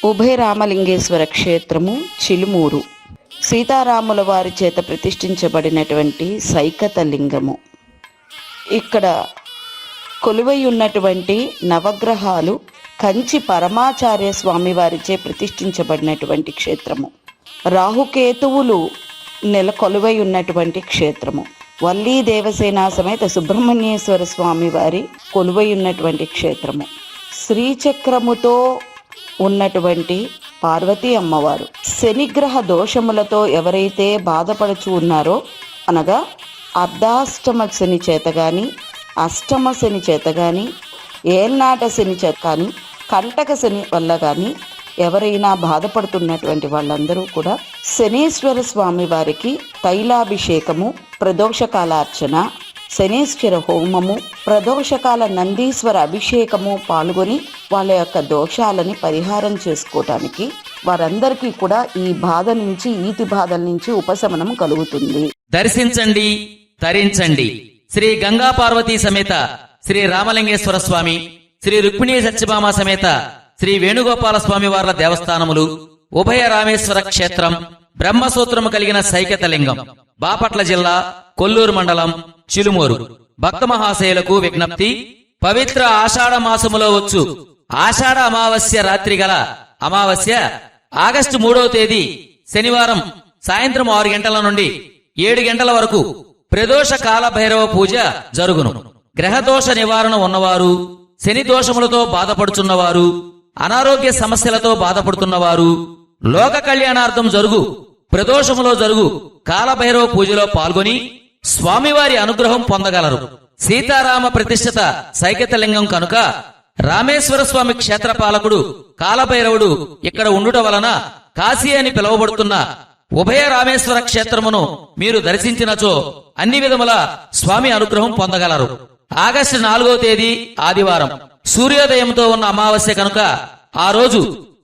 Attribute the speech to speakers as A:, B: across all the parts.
A: ఉభయ రామలింగేశ్వర క్షేత్రము చిలుమూరు సీతారాముల వారి చేత ప్రతిష్ఠించబడినటువంటి సైకత లింగము. ఇక్కడ కొలువై ఉన్నటువంటి నవగ్రహాలు కంచి పరమాచార్య స్వామి వారిచే ప్రతిష్ఠించబడినటువంటి క్షేత్రము. రాహుకేతువులు కొలువై ఉన్నటువంటి క్షేత్రము. వల్లీ దేవసేన సమేత సుబ్రహ్మణ్యేశ్వర స్వామి వారి కొలువై ఉన్నటువంటి క్షేత్రము. శ్రీచక్రముతో ఉన్నటువంటి పార్వతీ అమ్మవారు. శనిగ్రహ దోషములతో ఎవరైతే బాధపడుచు ఉన్నారో, అనగా అర్ధాష్టమ శని చేత కానీ, అష్టమ శని చేత కానీ, ఏల్నాట శని చేత కానీ, కంటక శని వల్ల కానీ ఎవరైనా బాధపడుతున్నటువంటి వాళ్ళందరూ కూడా శనీశ్వర స్వామి వారికి తైలాభిషేకము, ప్రదోషకాలార్చన, శనీశ్వర హోమము, ప్రదోషకాల నందీశ్వర అభిషేకము పాల్గొని వాళ్ళ యొక్క దోషాలని పరిహారం చేసుకోవటానికి వారందరికీ కూడా ఈ బాధ నుంచి, ఈతి బాధల నుంచి ఉపశమనం కలుగుతుంది.
B: దర్శించండి, తరించండి. శ్రీ గంగా పార్వతీ సమేత శ్రీ రామలింగేశ్వర స్వామి, శ్రీ రుక్మిణీ సత్యభామ సమేత శ్రీ వేణుగోపాల స్వామి వార్ల దేవస్థానములు, ఉభయ రామేశ్వర క్షేత్రం, బ్రహ్మసూత్రము కలిగిన సైకతలింగం, బాపట్ల జిల్లా, కొల్లూరు మండలం, చిలుమూరు. భక్త మహాశయులకు విజ్ఞప్తి: పవిత్ర ఆషాఢ మాసములో వచ్చు ఆషాఢ అమావాస్య రాత్రి గల అమావాస్య ఆగస్టు 3వ తేదీ శనివారం సాయంత్రం 6 గంటల నుండి 7 గంటల వరకు ప్రదోష కాల భైరవ పూజ జరుగును. గ్రహదోష నివారణ ఉన్నవారు, శని దోషములతో బాధపడుచున్నవారు, అనారోగ్య సమస్యలతో బాధపడుతున్నవారు, లోక కళ్యాణార్థం జరుగు ప్రదోషములో జరుగు కాలభైరవ పూజలో పాల్గొని స్వామివారి అనుగ్రహం పొందగలరు. సీతారామ ప్రతిష్ఠిత సైకతలింగం కనుక రామేశ్వర స్వామి క్షేత్రపాలకుడు కాలభైరవుడు ఇక్కడ ఉండుట వలన కాశీ అని పిలువబడుతున్న ఉభయ రామేశ్వర క్షేత్రమును మీరు దర్శించినచో అన్ని విధముల స్వామి అనుగ్రహం పొందగలరు. ఆగస్టు 4వ తేదీ ఆదివారం సూర్యోదయంతో ఉన్న అమావాస్య కనుక ఆ రోజు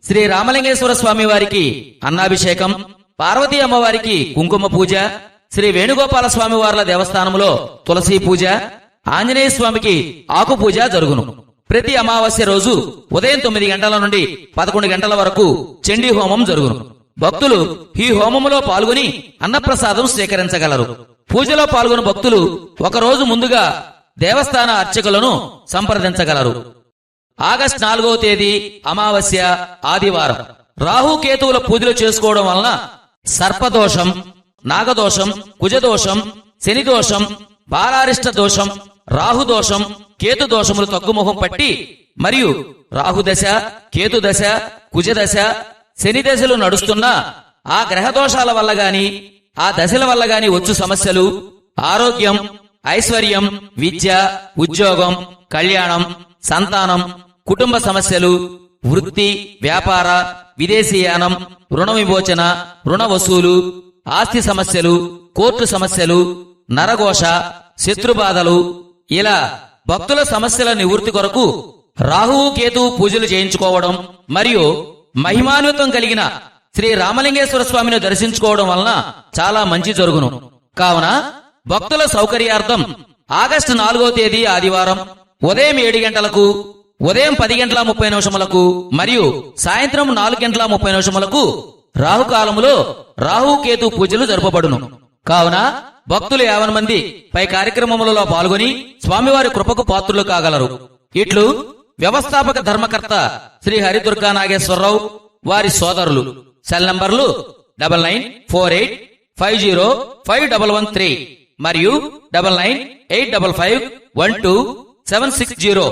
B: శ్రీ రామలింగేశ్వర స్వామి వారికి అన్నాభిషేకం, పార్వతీ అమ్మవారికి కుంకుమ పూజ, శ్రీ వేణుగోపాల స్వామి వార్ల దేవస్థానంలో తులసి పూజ, ఆంజనేయ స్వామికి ఆకు పూజ జరుగును. ప్రతి అమావాస్య రోజు ఉదయం 9 గంటల నుండి 11 గంటల వరకు చండీ హోమం జరుగును. భక్తులు ఈ హోమములో పాల్గొని అన్నప్రసాదం స్వీకరించగలరు. పూజలో పాల్గొని భక్తులు ఒకరోజు ముందుగా దేవస్థాన అర్చకులను సంప్రదించగలరు. ఆగస్టు 4వ తేదీ అమావాస్య ఆదివారం రాహుకేతువుల పూజలు చేసుకోవడం వలన సర్పదోషం, నాగదోషం, కుజదోషం, శనిదోషం, బాలారిష్ట దోషం, రాహుదోషం, కేతుదోషములు తగ్గుముఖం పట్టి మరియు రాహుదశ, కేతుదశ, కుజదశ, శని దశలు నడుస్తున్న ఆ గ్రహదోషాల వల్ల గాని, ఆ దశల వల్ల గాని వచ్చు సమస్యలు, ఆరోగ్యం, ఐశ్వర్యం, విద్య, ఉద్యోగం, కళ్యాణం, సంతానం, కుటుంబ సమస్యలు, వృత్తి, వ్యాపార, విదేశీయానం, రుణ విమోచన, రుణ వసూలు, ఆస్తి సమస్యలు, కోర్టు సమస్యలు, నరఘోష, శత్రుబాధలు, ఇలా భక్తుల సమస్యల నివృత్తి కొరకు రాహువు కేతువు పూజలు చేయించుకోవడం మరియు మహిమాన్వితం కలిగిన శ్రీ రామలింగేశ్వర స్వామిని దర్శించుకోవడం వలన చాలా మంచి జరుగును. కావున భక్తుల సౌకర్యార్థం ఆగస్టు 4వ తేదీ ఆదివారం ఉదయం 7 గంటలకు, ఉదయం 10 గంటల 30 నిమిషములకు మరియు సాయంత్రం 4 గంటల 30 నిమిషములకు రాహుకాలములో రాహుకేతు పూజలు జరపబడును. కావున భక్తులు 50 మంది పై కార్యక్రమములలో పాల్గొని స్వామివారి కృపకు పాత్రులు కాగలరు. ఇట్లు వ్యవస్థాపక ధర్మకర్త శ్రీ హరిదుర్గా నాగేశ్వరరావు వారి సోదరులు. సెల్ నంబర్లు 9948505113 మరియు 9985512760.